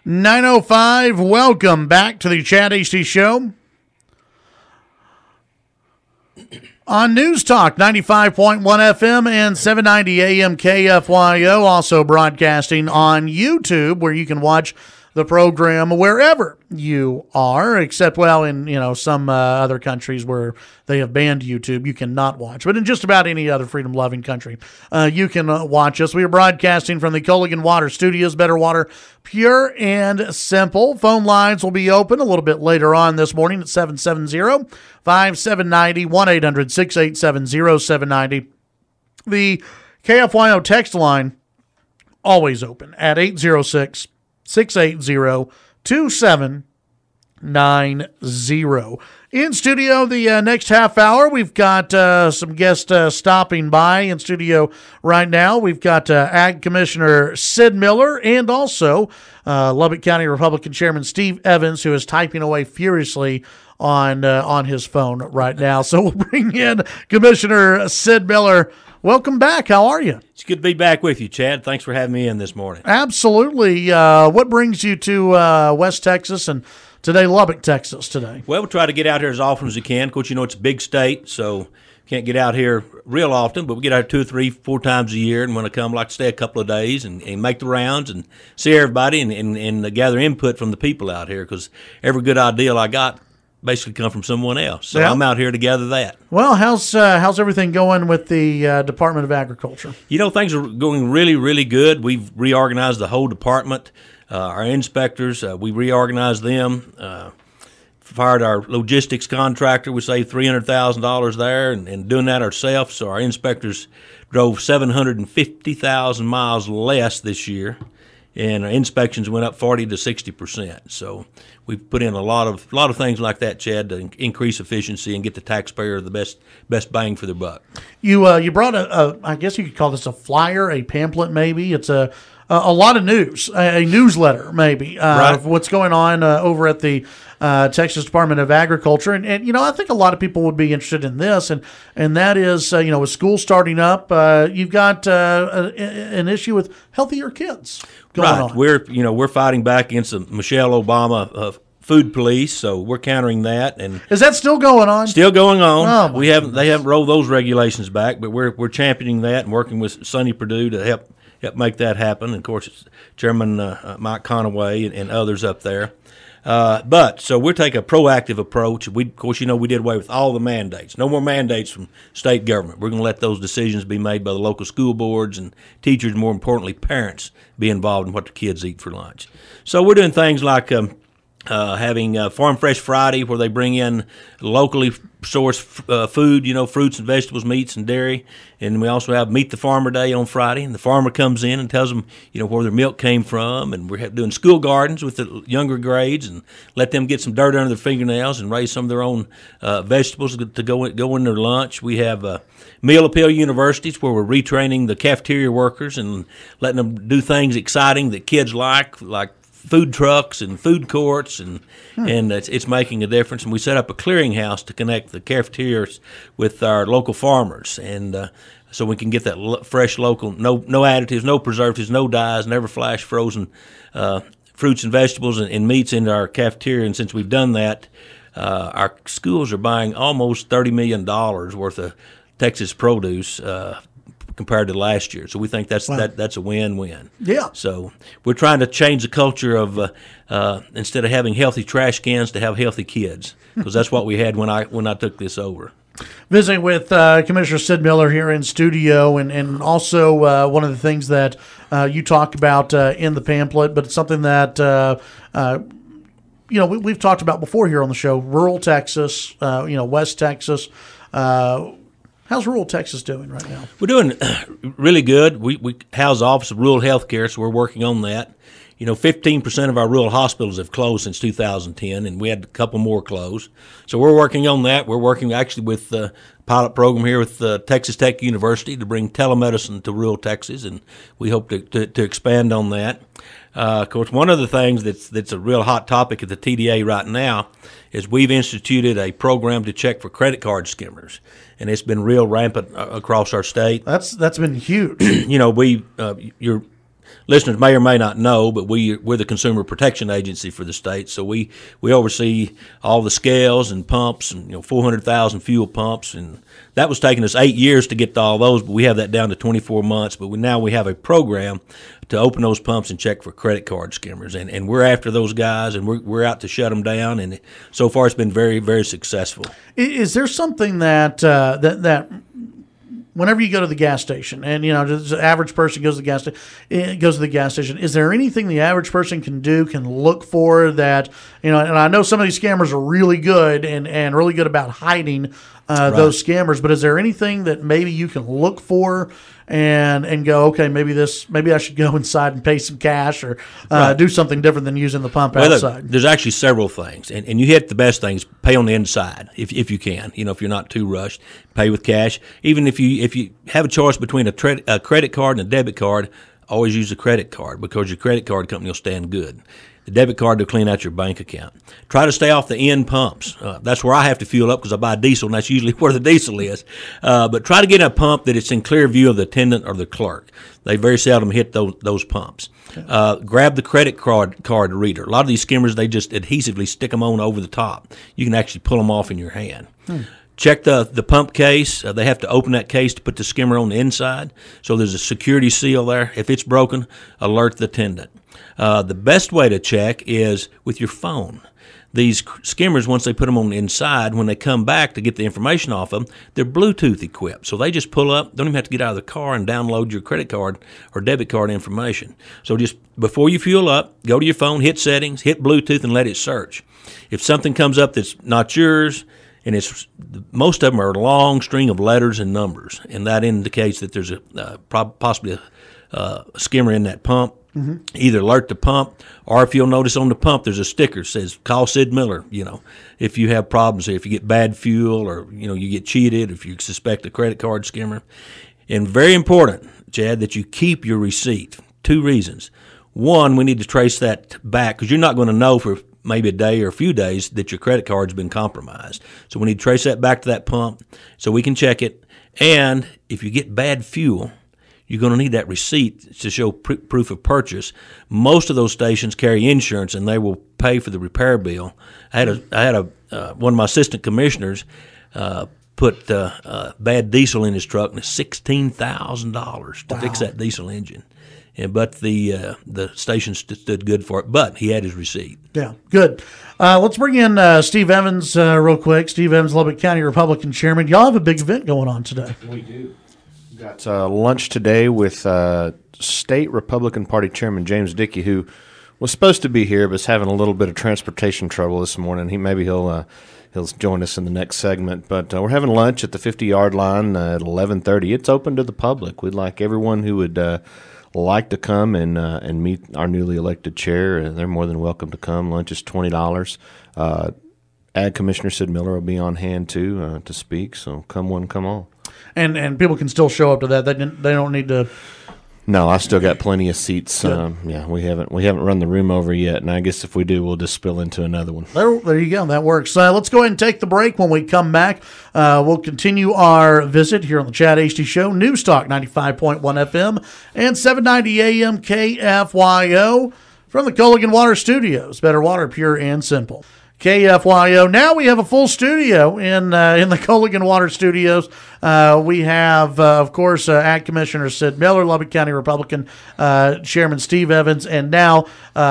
9:05. Welcome back to the Chad Hasty Show on News Talk 95.1 FM and 790 AM KFYO. Also broadcasting on YouTube, where you can watch the program wherever you are, except, well, in some other countries where they have banned YouTube, you cannot watch. But in just about any other freedom-loving country, you can watch us. We are broadcasting from the Culligan Water Studios. Better water, pure and simple. Phone lines will be open a little bit later on this morning at 770-5790, 1-800-687-0790. The KFYO text line always open at 806-680-2790. In studio, the next half hour, we've got some guests stopping by in studio right now. We've got Ag Commissioner Sid Miller and also Lubbock County Republican Chairman Steve Evans, who is typing away furiously on his phone right now. So we'll bring in Commissioner Sid Miller. Welcome back. How are you? It's good to be back with you, Chad. Thanks for having me in this morning. Absolutely. What brings you to West Texas and today Lubbock, Texas today? Well, we try to get out here as often as we can. Of course, it's a big state, so can't get out here real often, but we get out 2, 3, 4 times a year, and when I come, I like to stay a couple of days and make the rounds and see everybody and gather input from the people out here, because every good idea I got basically come from someone else. So yeah. I'm out here to gather that. Well, how's everything going with the Department of Agriculture? Things are going really, really good. We've reorganized the whole department. Our inspectors, we reorganized them, fired our logistics contractor. We saved $300,000 there and doing that ourselves. So our inspectors drove 750,000 miles less this year, and our inspections went up 40 to 60%. So we've put in a lot of things like that, Chad, to increase efficiency and get the taxpayer the best bang for their buck. You brought I guess you could call this a flyer, a pamphlet, maybe. It's a lot of news, a newsletter maybe, right, of what's going on over at the Texas Department of Agriculture. And I think a lot of people would be interested in this, and that is, with school starting up, you've got an issue with healthier kids going on. We're fighting back against the Michelle Obama food police, so we're countering that. And is that still going on? Still going on. Oh, they haven't rolled those regulations back, but we're championing that and working with Sonny Perdue to help make that happen. And of course, it's Chairman Mike Conaway and others up there. So we're taking a proactive approach. We did away with all the mandates. No more mandates from state government. We're going to let those decisions be made by the local school boards and teachers, more importantly, parents, be involved in what the kids eat for lunch. So we're doing things like having Farm Fresh Friday, where they bring in locally sourced food, fruits and vegetables, meats and dairy. And we also have Meet the Farmer Day on Friday, and the farmer comes in and tells them, where their milk came from. And we're doing school gardens with the younger grades and let them get some dirt under their fingernails and raise some of their own vegetables to go in their lunch. We have meal appeal universities, where we're retraining the cafeteria workers and letting them do things exciting that kids like food trucks and food courts, and it's making a difference. And we set up a clearinghouse to connect the cafeterias with our local farmers, and so we can get that fresh local, no additives, no preservatives, no dyes, never flash frozen fruits and vegetables and meats into our cafeteria. And since we've done that, our schools are buying almost $30 million worth of Texas produce compared to last year. So we think that's a win-win. Yeah. So we're trying to change the culture of instead of having healthy trash cans, to have healthy kids, because that's what we had when I took this over. Visiting with Commissioner Sid Miller here in studio, and also one of the things that you talked about in the pamphlet, but it's something that we've talked about before here on the show. Rural Texas, West Texas. How's rural Texas doing right now? We're doing really good. We house the Office of Rural Health Care, so we're working on that. 15% of our rural hospitals have closed since 2010, and we had a couple more close. So we're working on that. We're working actually with the pilot program here with Texas Tech University to bring telemedicine to rural Texas, and we hope to expand on that. Of course, one of the things that's a real hot topic at the TDA right now is we've instituted a program to check for credit card skimmers, and it's been real rampant across our state. That's been huge. listeners may or may not know, but we're the Consumer Protection Agency for the state, so we oversee all the scales and pumps and 400,000 fuel pumps, and that was taking us 8 years to get to all those, but we have that down to 24 months. But now we have a program to open those pumps and check for credit card skimmers, and we're after those guys, and we're out to shut them down, and so far it's been very, very successful. Is there something that that whenever you go to the gas station, and the average person goes to the gas station, is there anything the average person can look for that, and I know some of these scammers are really good and really good about hiding those scammers, but is there anything that maybe you can look for and go, okay, maybe I should go inside and pay some cash or do something different than using the pump outside? There's actually several things, and you hit the best things. Pay on the inside if you can. If you're not too rushed, pay with cash. Even if you have a choice between a credit card and a debit card, always use a credit card because your credit card company will stand good. The debit card will clean out your bank account. Try to stay off the end pumps. That's where I have to fuel up because I buy diesel, and that's usually where the diesel is. But try to get a pump that it's in clear view of the attendant or the clerk. They very seldom hit those pumps. Grab the credit card reader. A lot of these skimmers, they just adhesively stick them on over the top. You can actually pull them off in your hand. Check the pump case. They have to open that case to put the skimmer on the inside. So there's a security seal there. If it's broken, alert the attendant. The best way to check is with your phone. These skimmers, once they put them on the inside, when they come back to get the information off them, they're Bluetooth equipped. So they just pull up, don't even have to get out of the car and download your credit card or debit card information. So just before you fuel up, go to your phone, hit settings, hit Bluetooth, and let it search. If something comes up that's not yours, and most of them are a long string of letters and numbers, and that indicates that there's possibly a skimmer in that pump. Mm-hmm. Either alert the pump, or if you'll notice on the pump, there's a sticker that says "Call Sid Miller." If you have problems, if you get bad fuel, or you get cheated, if you suspect a credit card skimmer, and very important, Chad, that you keep your receipt. 2 reasons: one, we need to trace that back because you're not going to know for maybe a day or a few days that your credit card's been compromised. So we need to trace that back to that pump so we can check it. And if you get bad fuel, you're going to need that receipt to show proof of purchase. Most of those stations carry insurance, and they will pay for the repair bill. I had one of my assistant commissioners put bad diesel in his truck, and it's $16,000 to fix that diesel engine. But the station stood good for it. But he had his receipt. Yeah, good. Let's bring in Steve Evans real quick. Steve Evans, Lubbock County Republican Chairman. Y'all have a big event going on today. We do. Got lunch today with State Republican Party Chairman James Dickey, who was supposed to be here but is having a little bit of transportation trouble this morning. He'll join us in the next segment. But we're having lunch at the 50-yard line at 11:30. It's open to the public. We'd like everyone who would like to come and meet our newly elected chair. They're more than welcome to come. Lunch is $20. Ag Commissioner Sid Miller will be on hand too to speak. So come one, come all. And people can still show up to that. They don't need to. No, I still got plenty of seats. Yeah, we haven't run the room over yet, and I guess if we do, we'll just spill into another one. There you go. That works. Let's go ahead and take the break. When we come back, we'll continue our visit here on the Chad Hasty Show. News Talk 95.1 FM and 790 AM KFYO from the Culligan Water Studios. Better water, pure and simple. KFYO. Now we have a full studio in the Culligan Water Studios. We have, of course, Ag Commissioner Sid Miller, Lubbock County Republican Chairman Steve Evans, and now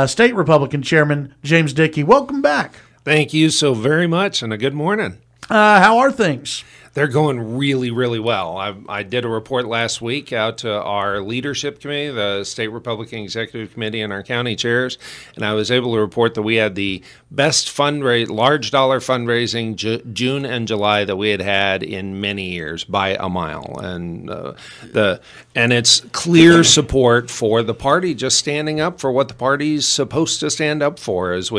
State Republican Chairman James Dickey. Welcome back. Thank you so very much, and a good morning. How are things? They're going really, really well. I did a report last week out to our leadership committee, the State Republican Executive Committee, and our county chairs, and I was able to report that we had the best large dollar fundraising June and July that we had in many years by a mile, and it's clear support for the party just standing up for what the party's supposed to stand up for. As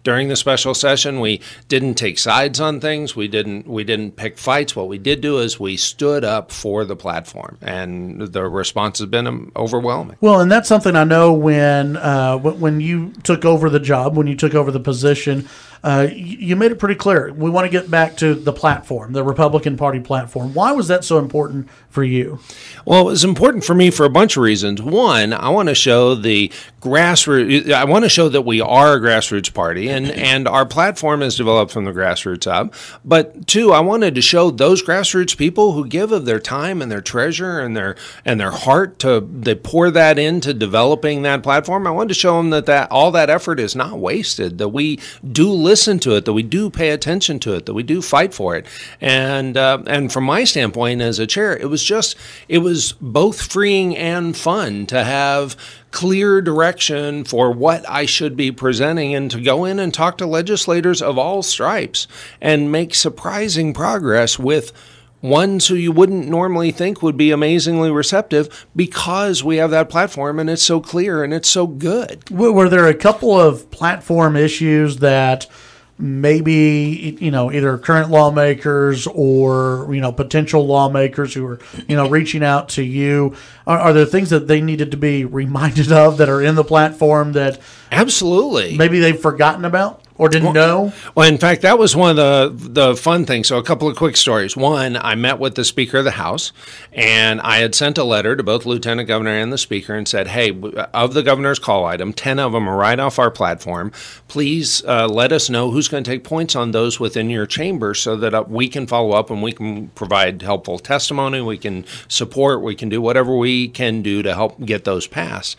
during the special session, we didn't take sides on things. We didn't pick fights. What what we did do is we stood up for the platform, and the response has been overwhelming. Well, and that's something I know when you took over the job, when you took over the position, you made it pretty clear. We want to get back to the platform, the Republican Party platform. Why was that so important for you? Well, it was important for me for a bunch of reasons. One, I want to show the grassroots. I want to show that we are a grassroots party, and our platform is developed from the grassroots up. But two, I wanted to show those grassroots people who give of their time and their treasure and their heart they pour that into developing that platform. I wanted to show them that all that effort is not wasted. That we do listen to it, that we do pay attention to it, that we do fight for it. And from my standpoint as a chair, it was both freeing and fun to have clear direction for what I should be presenting, and to go in and talk to legislators of all stripes and make surprising progress with ones who you wouldn't normally think would be amazingly receptive, because we have that platform and it's so clear and it's so good. Were there a couple of platform issues that maybe, either current lawmakers or, potential lawmakers who are, reaching out to you, are there things that they needed to be reminded of that are in the platform that absolutely maybe they've forgotten about or didn't know? Well, in fact, that was one of the fun things. So a couple of quick stories. One, I met with the Speaker of the House, and I had sent a letter to both Lieutenant Governor and the Speaker and said, hey, of the governor's call item, 10 of them are right off our platform. Please let us know who's going to take points on those within your chamber so that we can follow up and we can provide helpful testimony, we can support, we can do whatever we can do to help get those passed.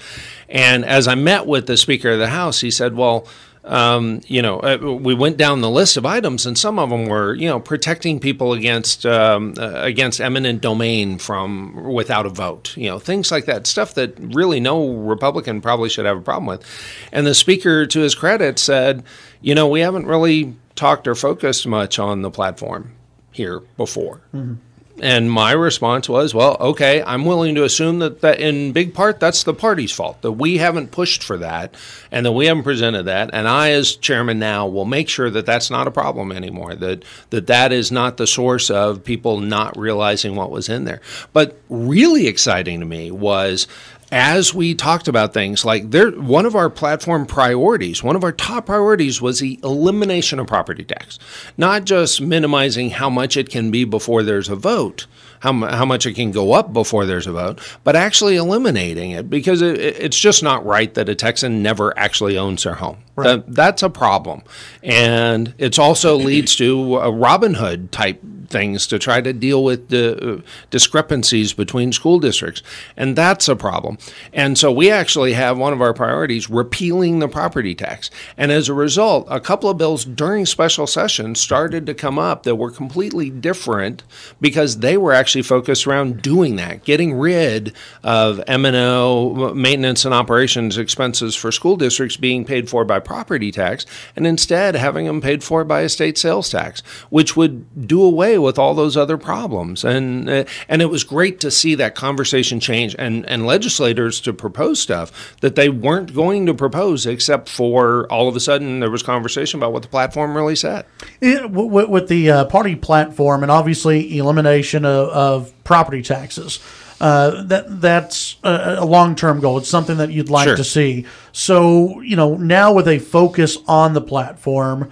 And as I met with the Speaker of the House, he said, well, we went down the list of items, and some of them were, protecting people against eminent domain from without a vote, things like that, stuff that really no Republican probably should have a problem with. And the Speaker, to his credit, said, we haven't really talked or focused much on the platform here before. Mm-hmm. And my response was, well, okay, I'm willing to assume that in big part that's the party's fault, that we haven't pushed for that and that we haven't presented that. And I, as chairman now, will make sure that that's not a problem anymore, that is not the source of people not realizing what was in there. But really exciting to me was, as we talked about things like one of our platform priorities, one of our top priorities was the elimination of property tax, not just minimizing how much it can be before there's a vote, how much it can go up before there's a vote, but actually eliminating it, because it's just not right that a Texan never actually owns their home. Right. That's a problem. And it also leads to a Robin Hood type things to try to deal with the discrepancies between school districts. And that's a problem. And so we actually have one of our priorities, repealing the property tax. And as a result, a couple of bills during special session started to come up that were completely different, because they were actually focused around doing that, getting rid of M&O, maintenance and operations expenses for school districts being paid for by property tax, and instead having them paid for by a state sales tax, which would do away with all those other problems. And it was great to see that conversation change, and legislators to propose stuff that they weren't going to propose, except for all of a sudden there was conversation about what the platform really said. With the party platform, and obviously elimination of property taxes, that's a long-term goal. It's something that you'd like to see. So, now with a focus on the platform,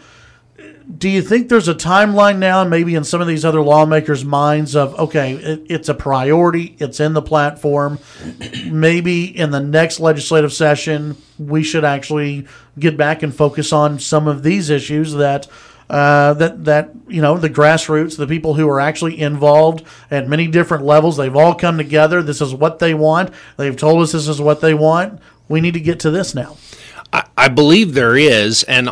do you think there's a timeline now, and maybe in some of these other lawmakers' minds of, okay, it's a priority, it's in the platform, maybe in the next legislative session we should actually get back and focus on some of these issues that the grassroots, the people who are actually involved at many different levels, they've all come together. This is what they want. They've told us this is what they want. We need to get to this now. I believe there is, and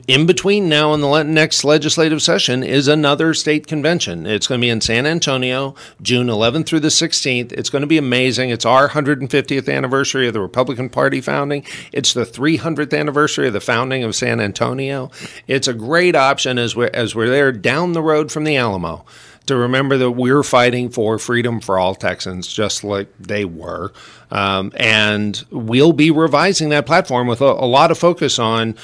in between now and the next legislative session is another state convention. It's going to be in San Antonio, June 11th through the 16th. It's going to be amazing. It's our 150th anniversary of the Republican Party founding. It's the 300th anniversary of the founding of San Antonio. It's a great option as we're there down the road from the Alamo. to remember that we're fighting for freedom for all Texans, just like they were. And we'll be revising that platform with a lot of focus on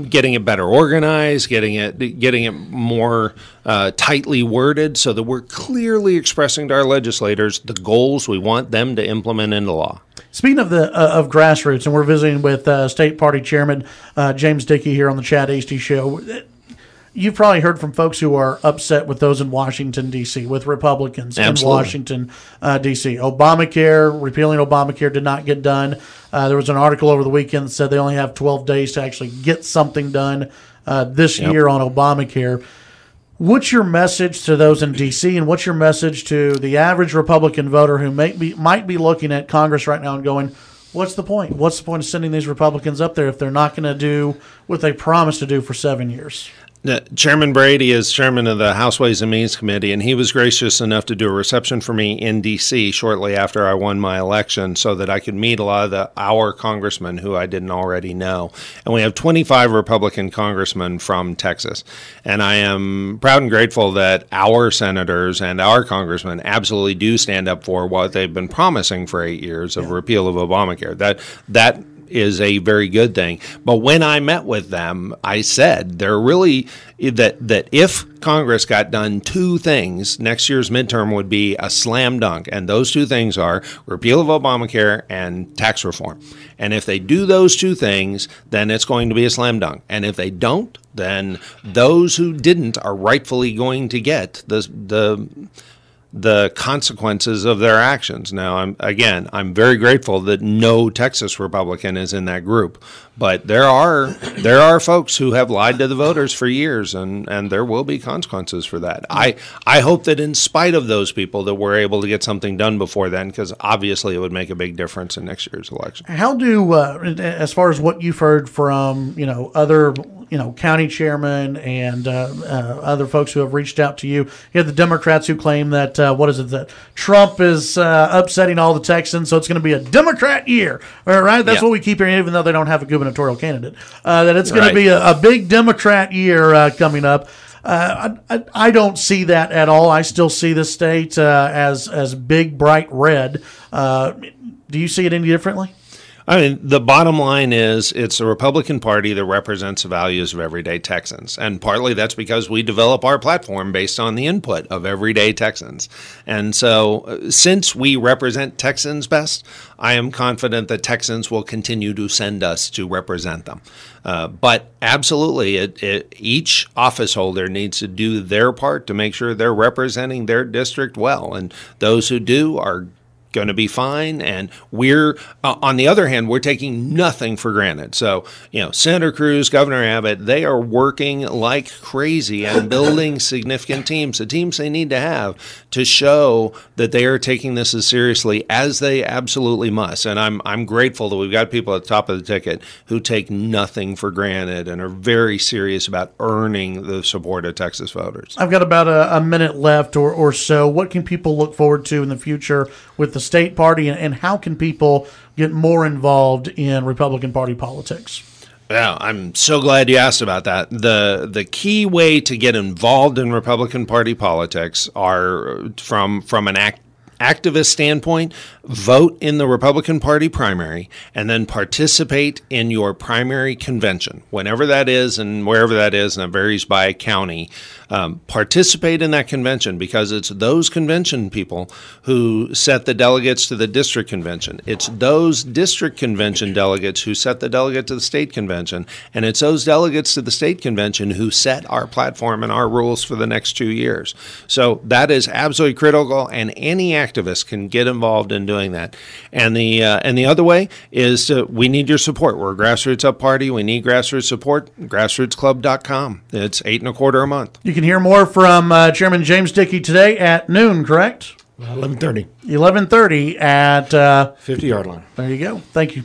getting it better organized, getting it more tightly worded, so that we're clearly expressing to our legislators the goals we want them to implement into law. Speaking of of grassroots, and we're visiting with State Party Chairman James Dickey here on the Chad Hasty Show. You've probably heard from folks who are upset with those in Washington, D.C., with Republicans in Washington, D.C. Repealing Obamacare did not get done. There was an article over the weekend that said they only have 12 days to actually get something done this year on Obamacare. What's your message to those in D.C., and what's your message to the average Republican voter who might be looking at Congress right now and going, what's the point? What's the point of sending these Republicans up there if they're not going to do what they promised to do for 7 years? Chairman Brady is chairman of the House Ways and Means Committee, and he was gracious enough to do a reception for me in D.C. shortly after I won my election so that I could meet a lot of our congressmen who I didn't already know. And we have 25 Republican congressmen from Texas. And I am proud and grateful that our senators and our congressmen absolutely do stand up for what they've been promising for 8 years of repeal of Obamacare. That is a very good thing. But when I met with them, I said they're really that if Congress got done two things, next year's midterm would be a slam dunk. And those two things are repeal of Obamacare and tax reform. And if they do those two things, then it's going to be a slam dunk. And if they don't, then those who didn't are rightfully going to get the consequences of their actions. Now, I'm very grateful that no Texas Republican is in that group, but there are folks who have lied to the voters for years, and there will be consequences for that. I hope that in spite of those people that we're able to get something done before then, because obviously it would make a big difference in next year's election. How do, as far as what you've heard from other county chairmen and other folks who have reached out to you. You have the Democrats who claim that, that Trump is upsetting all the Texans, so it's going to be a Democrat year. All right? That's what we keep hearing, even though they don't have a gubernatorial candidate, that it's going to be a big Democrat year coming up. I don't see that at all. I still see the state as big, bright red. Do you see it any differently? I mean, the bottom line is it's the Republican Party that represents the values of everyday Texans. And partly that's because we develop our platform based on the input of everyday Texans. And so since we represent Texans best, I am confident that Texans will continue to send us to represent them. But absolutely, each office holder needs to do their part to make sure they're representing their district well. And those who do are going to be fine, and we're on the other hand, we're taking nothing for granted. So, Senator Cruz, Governor Abbott, they are working like crazy and building significant teams, the teams they need to have to show that they are taking this as seriously as they absolutely must. And I'm grateful that we've got people at the top of the ticket who take nothing for granted and are very serious about earning the support of Texas voters. I've got about a minute left or so. What can people look forward to in the future with the state party, and how can people get more involved in Republican Party politics? Yeah, I'm so glad you asked about that. The key way to get involved in Republican Party politics are from an activist standpoint, vote in the Republican Party primary, and then participate in your primary convention, whenever that is and wherever that is, and it varies by county. Participate in that convention, because it's those convention people who set the delegates to the district convention. It's those district convention delegates who set the delegate to the state convention, and it's those delegates to the state convention who set our platform and our rules for the next 2 years. So that is absolutely critical, and any activist can get involved in doing that. And the other way is we need your support. We're a grassroots up party. We need grassroots support. Grassrootsclub.com. It's $8.25 a month. You can hear more from Chairman James Dickey today at noon, correct? 11:30. 11:30 at 50-yard line. There you go. Thank you.